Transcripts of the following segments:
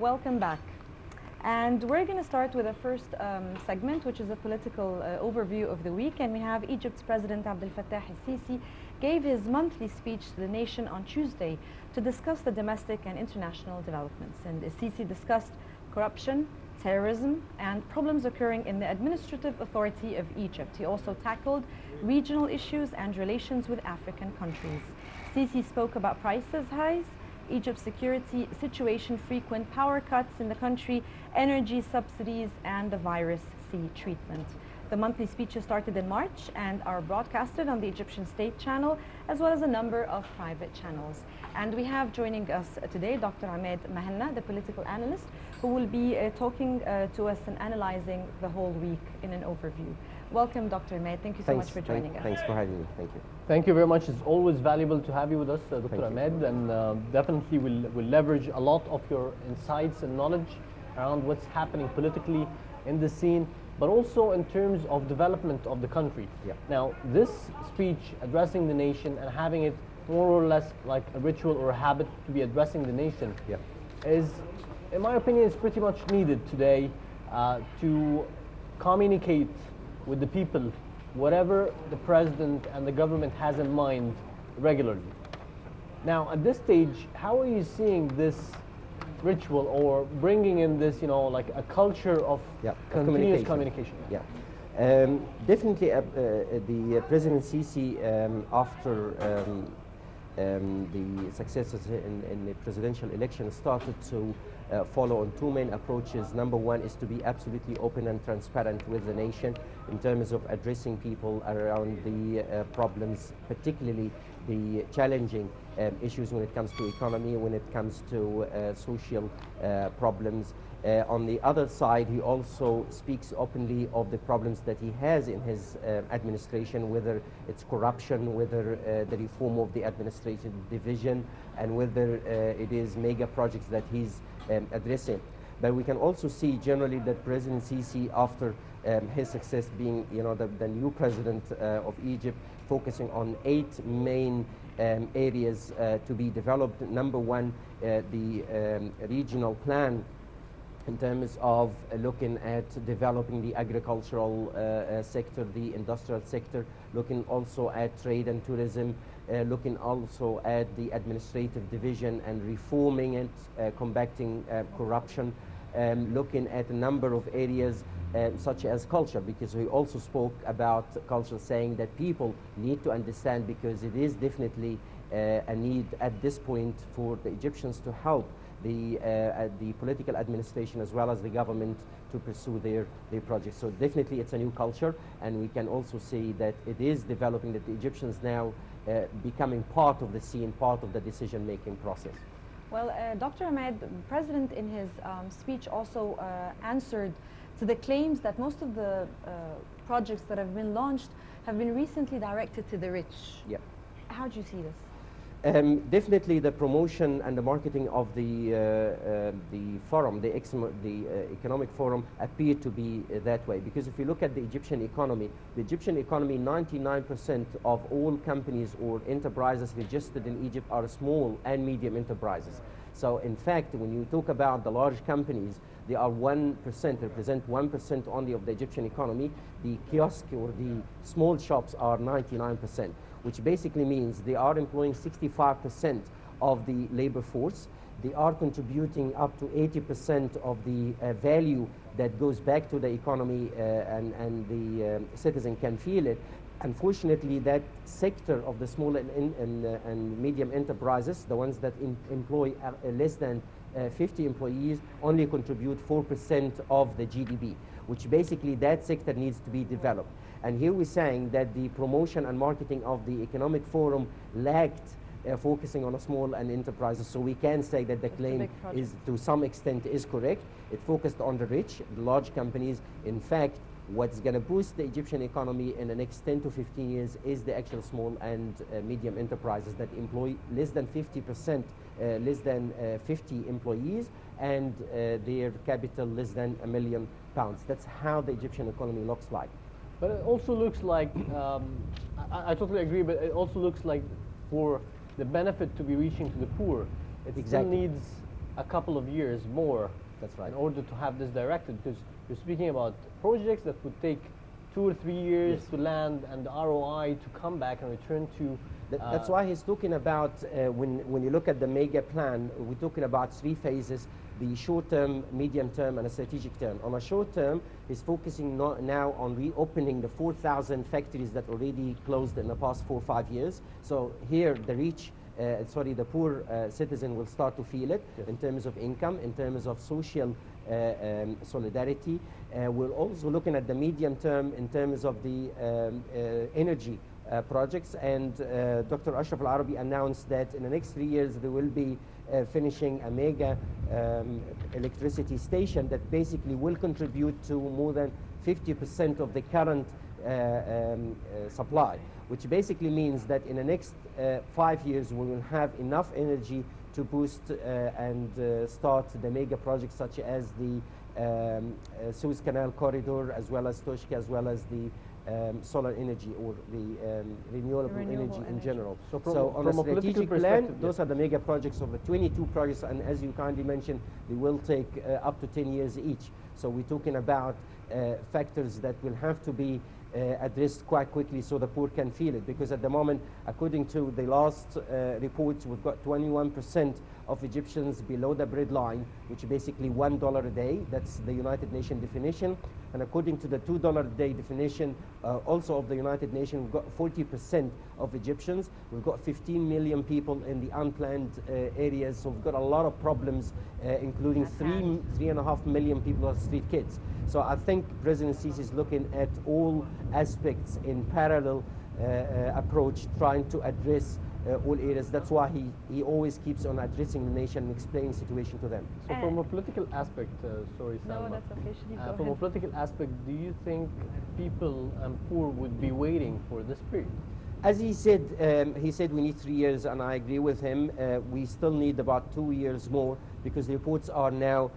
Welcome back. And we're going to start with the first segment, which is a political overview of the week. And we have Egypt's President Abdel Fattah el-Sisi gave his monthly speech to the nation on Tuesday to discuss the domestic and international developments. And el-Sisi discussed corruption, terrorism, and problems occurring in the administrative authority of Egypt. He also tackled regional issues and relations with African countries. Sisi spoke about prices highs, Egypt's security situation, frequent power cuts in the country, energy subsidies, and the virus C treatment. The monthly speeches started in March and are broadcasted on the Egyptian state channel, as well as a number of private channels. And we have joining us today Dr. Ahmed Mahanna, the political analyst, who will be talking to us and analyzing the whole week in an overview. Welcome, Dr. Ahmed. Thank you so much for joining us. Thanks for having me. Thank you. Thank you very much. It's always valuable to have you with us, Dr. Ahmed, and definitely we'll leverage a lot of your insights and knowledge around what's happening politically in the scene, but also in terms of development of the country. Yeah. Now, this speech addressing the nation and having it more or less like a ritual or a habit to be addressing the nation is, in my opinion, is pretty much needed today to communicate with the people whatever the president and the government has in mind regularly. Now, at this stage, how are you seeing this ritual or bringing in this, like a culture of continuous communication? Definitely the President Sisi, after the successes in the presidential election, started to follow on two main approaches. Number one is to be absolutely open and transparent with the nation in terms of addressing people around the problems, particularly the challenging issues when it comes to economy, when it comes to social problems. On the other side, he also speaks openly of the problems that he has in his administration, whether it's corruption, whether the reform of the administrative division, and whether it is mega projects that he's addressing. But we can also see generally that President Sisi, after his success being the new president of Egypt, focusing on 8 main areas to be developed. Number one, the regional plan in terms of looking at developing the agricultural sector, the industrial sector, looking also at trade and tourism, looking also at the administrative division and reforming it, combating corruption, looking at a number of areas such as culture, because we also spoke about culture, saying that people need to understand, because it is definitely a need at this point for the Egyptians to help the political administration as well as the government to pursue their projects. So definitely it's a new culture, and we can also see that it is developing, that the Egyptians now becoming part of the scene, part of the decision-making process. Well, Dr. Ahmed, the President in his speech also answered to the claims that most of the projects that have been launched have been recently directed to the rich. Yeah. How do you see this? Definitely the promotion and the marketing of the forum, the economic forum, appeared to be that way. Because if you look at the Egyptian economy, 99% of all companies or enterprises registered in Egypt are small and medium enterprises. So in fact, when you talk about the large companies, they are 1%, represent 1% only of the Egyptian economy. The kiosk or the small shops are 99%. Which basically means they are employing 65% of the labor force. They are contributing up to 80% of the value that goes back to the economy, and the citizen can feel it. Unfortunately, that sector of the small and medium enterprises, the ones that employ less than 50 employees, only contribute 4% of the GDP, which basically that sector needs to be developed. And here we're saying that the promotion and marketing of the economic forum lacked focusing on a small and enterprises. So we can say that the claim is, to some extent, is correct. It focused on the rich, the large companies. In fact, what's going to boost the Egyptian economy in the next 10 to 15 years is the actual small and medium enterprises that employ less than 50%, less than 50 employees, and their capital less than £1 million. That's how the Egyptian economy looks like. But it also looks like, I totally agree, but it also looks like for the benefit to be reaching to the poor, it still needs a couple of years more. That's right. In order to have this directed, because you're speaking about projects that would take 2 or 3 years to land, and the ROI to come back and return to. That's why he's talking about, when you look at the mega plan, we're talking about 3 phases: the short term, medium term, and a strategic term. On a short term, he's focusing now on reopening the 4,000 factories that already closed in the past 4 or 5 years. So here the poor citizen will start to feel it in terms of income, in terms of social solidarity. We're also looking at the medium term in terms of the energy projects, and Dr. Ashraf Al-Arabi announced that in the next 3 years they will be finishing a mega electricity station that basically will contribute to more than 50% of the current supply, which basically means that in the next 5 years we will have enough energy to boost and start the mega projects such as the Suez Canal corridor, as well as Toshka, as well as the solar energy, or the renewable energy in general. So on a strategic plan, those are the mega projects of the 22 projects, and as you kindly mentioned, they will take up to 10 years each. So we're talking about factors that will have to be addressed quite quickly so the poor can feel it, because at the moment, according to the last reports, we've got 21% of Egyptians below the breadline, which is basically $1 a day. That's the United Nations definition. And according to the $2 a day definition, also of the United Nations, we've got 40% of Egyptians. We've got 15 million people in the unplanned areas, so we've got a lot of problems, including 3.5 million people are street kids. So I think President Sisi is looking at all aspects in parallel approach, trying to address all areas. That's why he always keeps on addressing the nation and explaining the situation to them. So from a political aspect, sorry, Salma. No, that's okay. From a political aspect, do you think people and poor would be waiting for this period? As he said we need 3 years, and I agree with him. We still need about 2 years more, because the reports are now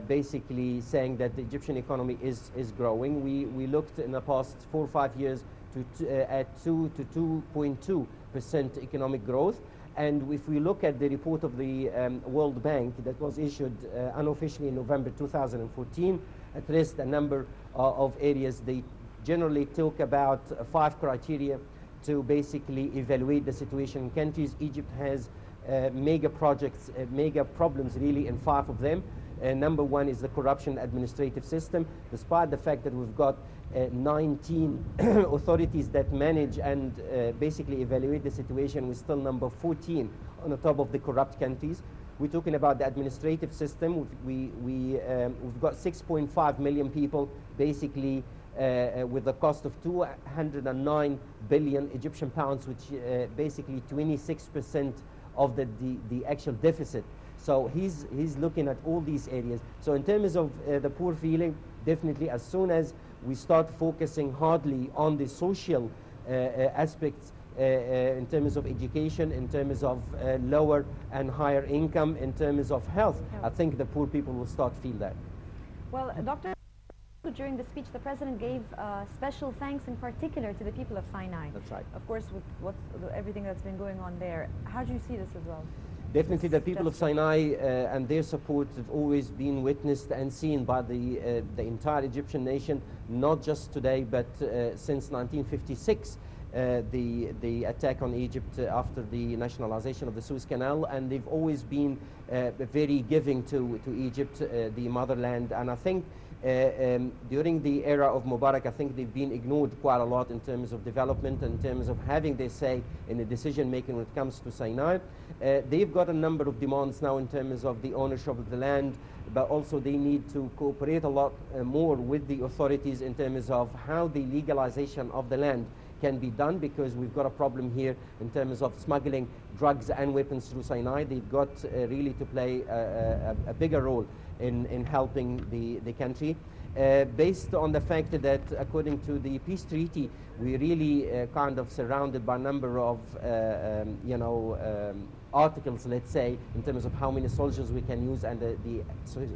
basically saying that the Egyptian economy is growing. We looked in the past 4 or 5 years at 2 to 2.2% economic growth. And if we look at the report of the World Bank that was issued unofficially in November 2014, addressed a number of areas. They generally talk about 5 criteria to basically evaluate the situation in countries. Egypt has mega projects, mega problems really in 5 of them. Number 1 is the corruption administrative system. Despite the fact that we've got 19 authorities that manage and basically evaluate the situation, we're still number 14 on the top of the corrupt countries. We're talking about the administrative system. We've got 6.5 million people basically with the cost of 209 billion Egyptian pounds, which basically 26% of the actual deficit. So he's looking at all these areas. So in terms of the poor feeling, definitely as soon as we start focusing hardly on the social aspects in terms of education, in terms of lower and higher income, in terms of health, I think the poor people will start to feel that. Well, Dr. During the speech, the President gave special thanks in particular to the people of Sinai. That's right. Of course, with everything that's been going on there. How do you see this as well? Definitely the people of Sinai and their support have always been witnessed and seen by the entire Egyptian nation, not just today, but since 1956. The attack on Egypt after the nationalization of the Suez Canal, and they've always been very giving to Egypt, the motherland. And I think during the era of Mubarak, I think they've been ignored quite a lot in terms of development, in terms of having their say in the decision making when it comes to Sinai. They've got a number of demands now in terms of the ownership of the land, but also they need to cooperate a lot more with the authorities in terms of how the legalization of the land can be done, because we've got a problem here in terms of smuggling drugs and weapons through Sinai. They've got really to play a bigger role in helping the country. Based on the fact that according to the peace treaty, we're really kind of surrounded by a number of articles, let's say, in terms of how many soldiers we can use and the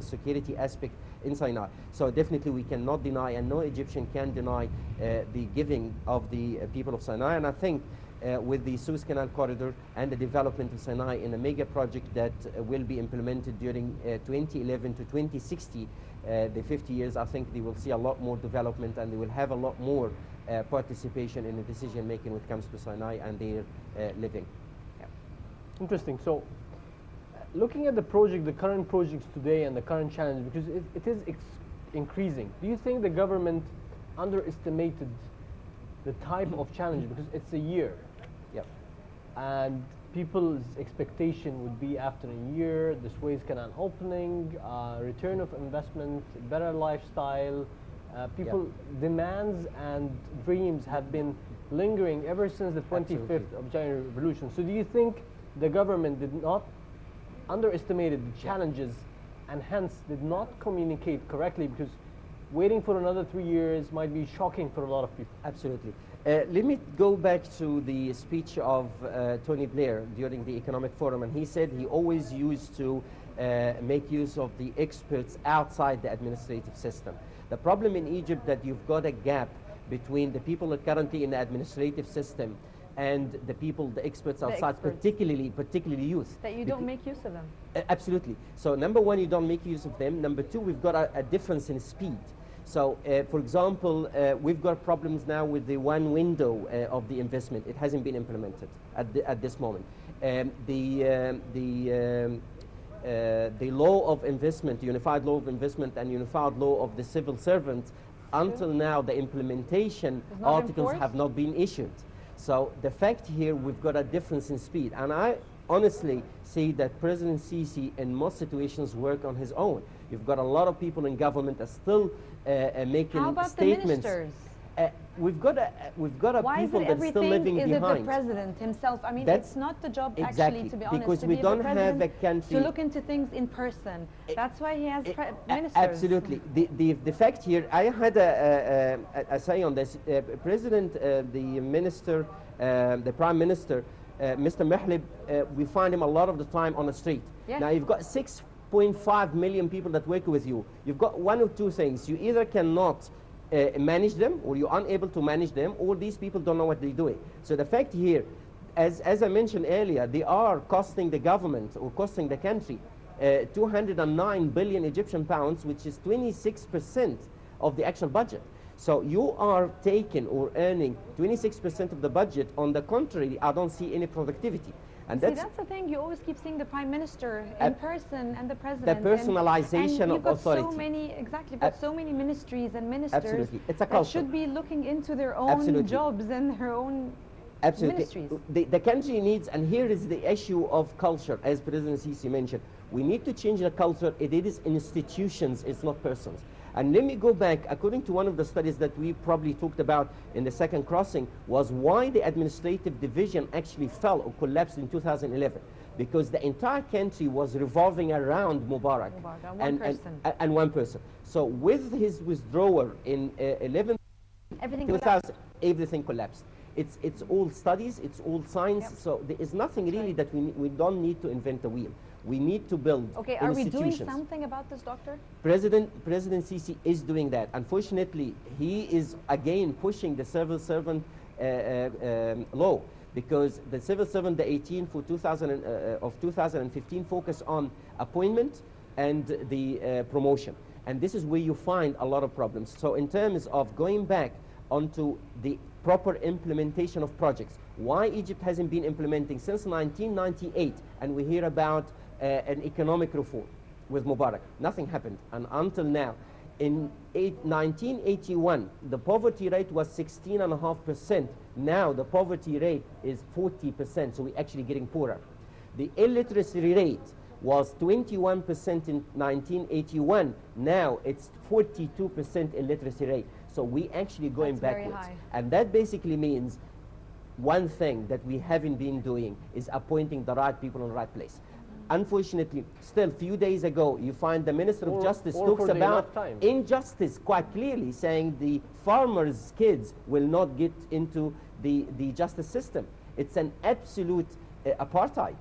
security aspect in Sinai. So definitely we cannot deny, and no Egyptian can deny the giving of the people of Sinai. And I think with the Suez Canal corridor and the development of Sinai in a mega project that will be implemented during 2011 to 2060, the 50 years. I think they will see a lot more development, and they will have a lot more participation in the decision making when it comes to Sinai and their living. Yeah. Interesting. So, looking at the project, the current projects today and the current challenge, because it is increasing, do you think the government underestimated the type of challenge? Because it's a year. Yep. And people's expectation would be after a year, the Suez Canal opening, return of investment, better lifestyle. People demands and dreams have been lingering ever since the 25th of January revolution. So do you think the government did not underestimated the challenges and hence did not communicate correctly, because waiting for another 3 years might be shocking for a lot of people? Absolutely. Let me go back to the speech of Tony Blair during the Economic Forum, and he said he always used to make use of the experts outside the administrative system. The problem in Egypt that you've got a gap between the people that are currently in the administrative system and the people, the experts outside, particularly youth. That you don't make use of them. Absolutely. So number one, you don't make use of them. Number two, we've got a difference in speed. So, for example, we've got problems now with the one window of the investment. It hasn't been implemented at this moment. The law of investment, unified law of investment and unified law of the civil servants, until now the implementation articles have not been issued. So the fact here, we've got a difference in speed. And I honestly see that President Sisi in most situations work on his own. You've got a lot of people in government that are still making How about statements. The ministers? We've got a people that are still living Why is it the president himself? I mean, it's not the job actually, to be honest, because to we be don't have a country to look into things in person. That's why he has ministers. Absolutely. The fact here, I had a say on this. President, the minister, the prime minister, Mr. Mahlib, we find him a lot of the time on the street. Yes. Now you've got 6.5 million people that work with you. You've got one of two things. You either cannot manage them, or you're unable to manage them, or these people don't know what they're doing. So the fact here, as I mentioned earlier, they are costing the government or costing the country 209 billion Egyptian pounds, which is 26% of the actual budget. So you are taking or earning 26% of the budget. On the contrary, I don't see any productivity. And that's the thing. You always keep seeing the prime minister in person and the president. The personalization of authority. So many, exactly. You've got so many ministries and ministers it's a that should be looking into their own jobs and their own ministries. The country needs, and here is the issue of culture, as President Sisi mentioned. We need to change the culture. It is institutions, it's not persons. And let me go back, according to one of the studies that we probably talked about in the second crossing, was why the administrative division actually fell or collapsed in 2011. Because the entire country was revolving around Mubarak. And one person. So with his withdrawal in 11, everything collapsed. It's all studies, it's all science, so there is nothing really that we don't need to invent a wheel. We need to build institutions. Are we doing something about this, Doctor? President Sisi is doing that. Unfortunately, he is again pushing the civil servant law, because the civil servant, the 18 for 2015, focus on appointment and the promotion. And this is where you find a lot of problems. So in terms of going back onto the proper implementation of projects, why Egypt hasn't been implementing since 1998, and we hear about an economic reform with Mubarak. Nothing happened, and until now. In 1981, the poverty rate was 16.5%. Now the poverty rate is 40%, so we're actually getting poorer. The illiteracy rate was 21% in 1981. Now it's 42% illiteracy rate. So we actually going backwards. And that basically means one thing that we haven't been doing is appointing the right people in the right place. Unfortunately, still a few days ago, you find the Minister of Justice talks about injustice quite clearly, saying the farmers' kids will not get into the justice system. It's an absolute apartheid.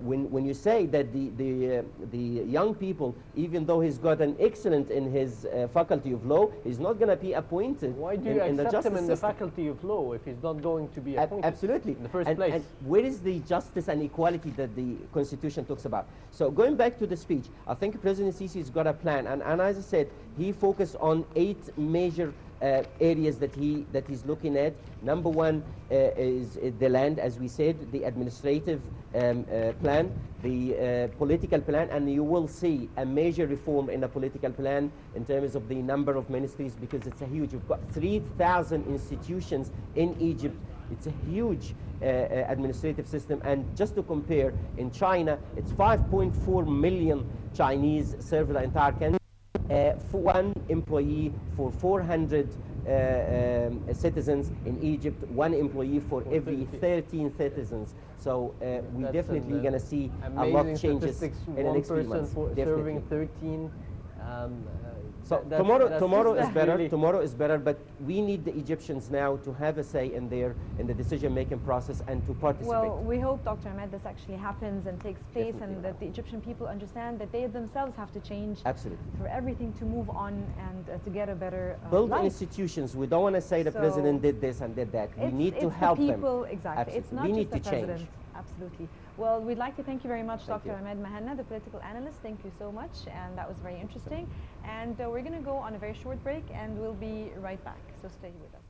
when you say that the young people, even though he's got an excellent in his faculty of law, he's not going to be appointed. Why do you in the accept him in the system. faculty of law if he's not going to be appointed? Absolutely. In the first and, place. And where is the justice and equality that the Constitution talks about? So going back to the speech, I think President Sisi has got a plan, and as I said, he focused on 8 major areas that he's looking at. Number one is the land, as we said, the administrative plan, the political plan, and you will see a major reform in the political plan in terms of the number of ministries, because it's a huge. We've got 3,000 institutions in Egypt. It's a huge administrative system, and just to compare, in China, it's 5.4 million Chinese serve the entire country. For 1 employee for 400 citizens. In Egypt, 1 employee for every 13 citizens. So we're definitely going to see a lot of changes in the next few months. Serving 13. So tomorrow is better. Tomorrow is better, but we need the Egyptians now to have a say in the decision-making process and to participate. Well, we hope, Dr. Ahmed, this actually happens and takes place, and that the Egyptian people understand that they themselves have to change. Absolutely. For everything to move on and to get a better build life. Institutions. We don't want to say the president did this and did that. We need to help the them. people, exactly. Absolutely. It's not we just need the to president. change. Absolutely. Well, we'd like to thank you very much, Thank Dr. you. Ahmed Mahanna, the political analyst. Thank you so much, and that was very interesting. And we're going to go on a very short break, and we'll be right back. So stay with us.